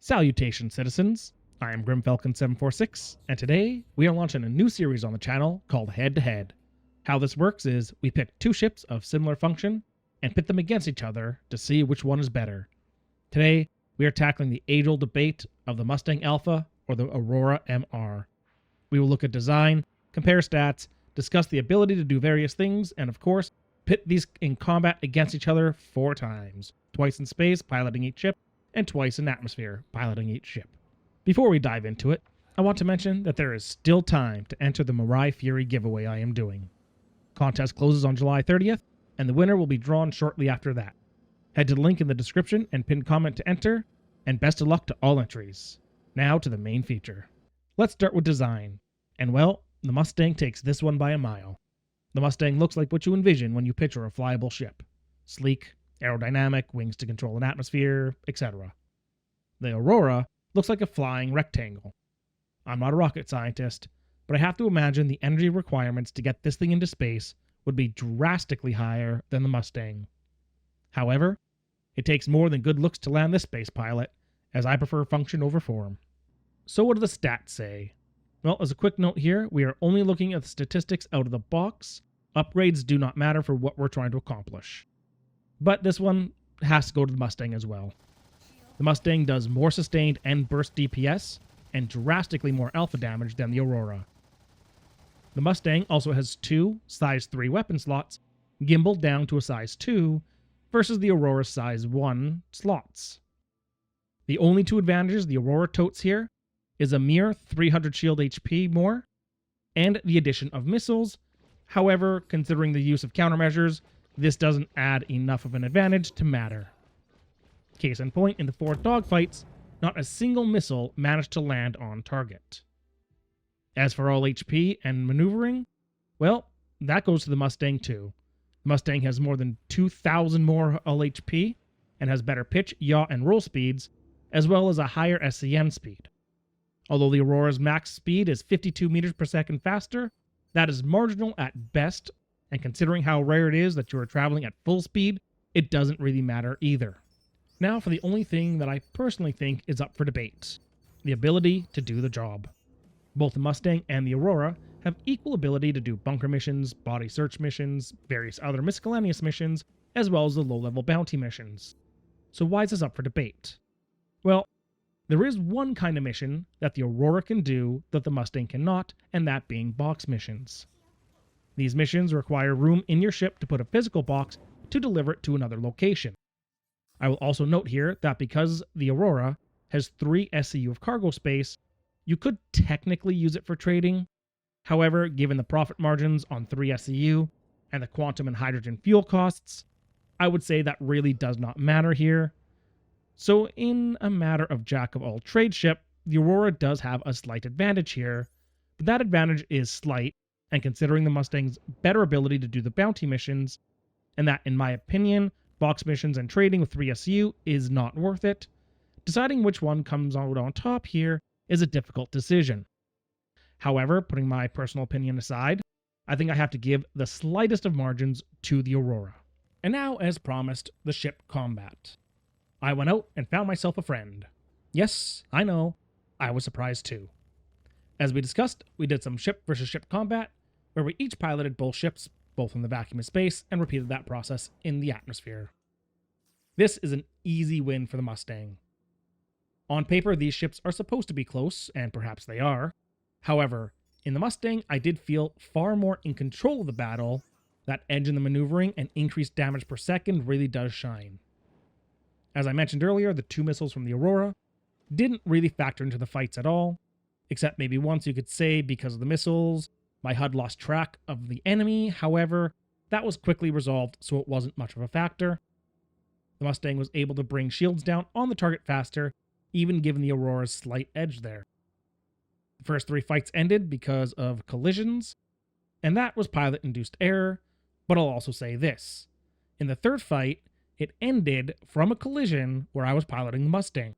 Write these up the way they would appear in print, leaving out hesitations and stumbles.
Salutations, citizens! I am GrimFalcon746, and today we are launching a new series on the channel called Head to Head. How this works is we pick two ships of similar function and pit them against each other to see which one is better. Today, we are tackling the age-old debate of the Mustang Alpha or the Aurora MR. We will look at design, compare stats, discuss the ability to do various things, and of course, pit these in combat against each other 4 times. Twice in space, piloting each ship, and twice in atmosphere, piloting each ship. Before we dive into it, I want to mention that there is still time to enter the Mirai Fury giveaway I am doing. Contest closes on July 30th, and the winner will be drawn shortly after that. Head to the link in the description and pinned comment to enter, and best of luck to all entries. Now to the main feature. Let's start with design, and well, the Mustang takes this one by a mile. The Mustang looks like what you envision when you picture a flyable ship. Sleek, aerodynamic, wings to control an atmosphere, etc. The Aurora looks like a flying rectangle. I'm not a rocket scientist, but I have to imagine the energy requirements to get this thing into space would be drastically higher than the Mustang. However, it takes more than good looks to land this space pilot, as I prefer function over form. So what do the stats say? Well, as a quick note here, we are only looking at the statistics out of the box. Upgrades do not matter for what we're trying to accomplish. But this one has to go to the Mustang as well. The Mustang does more sustained and burst DPS, and drastically more alpha damage than the Aurora. The Mustang also has 2 size 3 weapon slots, gimbaled down to a size 2, versus the Aurora's size 1 slots. The only 2 advantages the Aurora totes here is a mere 300 shield HP more, and the addition of missiles. However, considering the use of countermeasures, this doesn't add enough of an advantage to matter. Case in point, in the 4 dogfights, not a single missile managed to land on target. As for all HP and maneuvering, well, that goes to the Mustang too. The Mustang has more than 2,000 more all HP, and has better pitch, yaw, and roll speeds, as well as a higher SCM speed. Although the Aurora's max speed is 52 meters per second faster, that is marginal at best, and considering how rare it is that you are traveling at full speed, it doesn't really matter either. Now for the only thing that I personally think is up for debate: the ability to do the job. Both the Mustang and the Aurora have equal ability to do bunker missions, body search missions, various other miscellaneous missions, as well as the low-level bounty missions. So why is this up for debate? Well, there is one kind of mission that the Aurora can do that the Mustang cannot, and that being box missions. These missions require room in your ship to put a physical box to deliver it to another location. I will also note here that because the Aurora has 3 SCU of cargo space, you could technically use it for trading. However, given the profit margins on 3 SCU and the quantum and hydrogen fuel costs, I would say that really does not matter here. So in a matter of jack-of-all-trades ship, the Aurora does have a slight advantage here, but that advantage is slight, and considering the Mustang's better ability to do the bounty missions, and that, in my opinion, box missions and trading with 3 SCU is not worth it, deciding which one comes out on top here is a difficult decision. However, putting my personal opinion aside, I think I have to give the slightest of margins to the Aurora. And now, as promised, the ship combat. I went out and found myself a friend. Yes, I know, I was surprised too. As we discussed, we did some ship versus ship combat, where we each piloted both ships, both in the vacuum of space, and repeated that process in the atmosphere. This is an easy win for the Mustang. On paper, these ships are supposed to be close, and perhaps they are. However, in the Mustang, I did feel far more in control of the battle. That edge in the maneuvering and increased damage per second really does shine. As I mentioned earlier, the 2 missiles from the Aurora didn't really factor into the fights at all, except maybe once you could say because of the missiles, my HUD lost track of the enemy. However, that was quickly resolved, so it wasn't much of a factor. The Mustang was able to bring shields down on the target faster, even given the Aurora's slight edge there. The first 3 fights ended because of collisions, and that was pilot-induced error, but I'll also say this. In the 3rd fight, it ended from a collision where I was piloting the Mustang.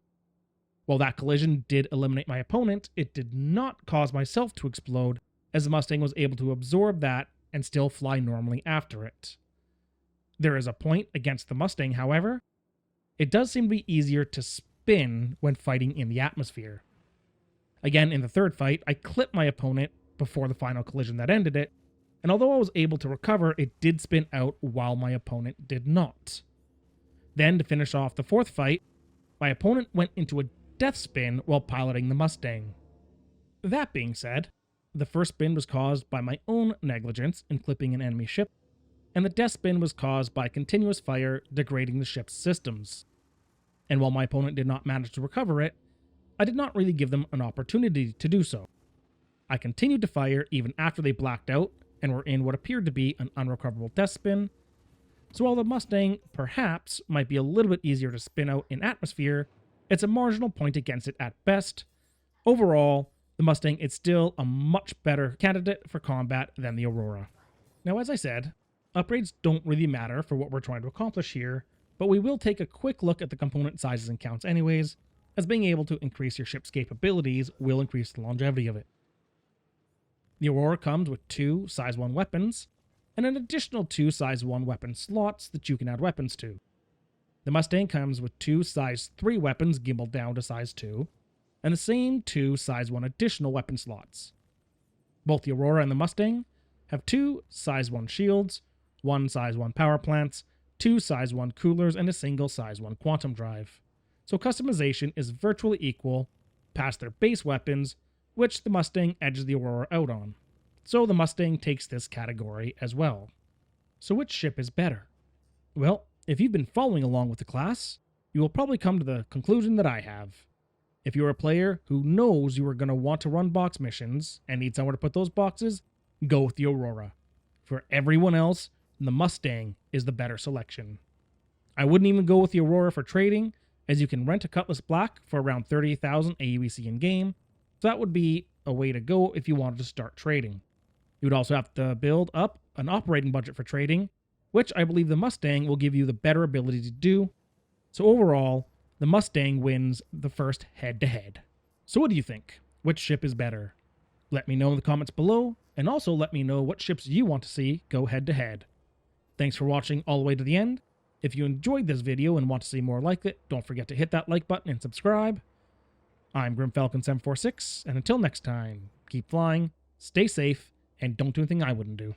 While that collision did eliminate my opponent, it did not cause myself to explode, as the Mustang was able to absorb that and still fly normally after it. There is a point against the Mustang, however. It does seem to be easier to spin when fighting in the atmosphere. Again, in the third fight, I clipped my opponent before the final collision that ended it, and although I was able to recover, it did spin out while my opponent did not. Then, to finish off the fourth fight, my opponent went into a death spin while piloting the Mustang. That being said, the first spin was caused by my own negligence in clipping an enemy ship, and the death spin was caused by continuous fire degrading the ship's systems. And while my opponent did not manage to recover it, I did not really give them an opportunity to do so. I continued to fire even after they blacked out and were in what appeared to be an unrecoverable death spin. So while the Mustang perhaps might be a little bit easier to spin out in atmosphere, it's a marginal point against it at best. Overall, the Mustang is still a much better candidate for combat than the Aurora. Now, as I said, upgrades don't really matter for what we're trying to accomplish here, but we will take a quick look at the component sizes and counts anyways, as being able to increase your ship's capabilities will increase the longevity of it. The Aurora comes with 2 size 1 weapons, and an additional 2 size 1 weapon slots that you can add weapons to. The Mustang comes with 2 size 3 weapons gimbaled down to size 2, and the same 2 size 1 additional weapon slots. Both the Aurora and the Mustang have 2 size 1 shields, 1 size 1 power plants, 2 size 1 coolers, and a single size 1 quantum drive. So customization is virtually equal past their base weapons, which the Mustang edges the Aurora out on. So the Mustang takes this category as well. So which ship is better? Well, if you've been following along with the class, you will probably come to the conclusion that I have. If you're a player who knows you are going to want to run box missions and need somewhere to put those boxes, go with the Aurora. For everyone else, the Mustang is the better selection. I wouldn't even go with the Aurora for trading, as you can rent a Cutlass Black for around 30,000 AUEC in-game, so that would be a way to go if you wanted to start trading. You would also have to build up an operating budget for trading, which I believe the Mustang will give you the better ability to do. So overall, the Mustang wins the first head-to-head. So what do you think? Which ship is better? Let me know in the comments below, and also let me know what ships you want to see go head-to-head. Thanks for watching all the way to the end. If you enjoyed this video and want to see more like it, don't forget to hit that like button and subscribe. I'm GrimFalcon746, and until next time, keep flying, stay safe, and don't do anything I wouldn't do.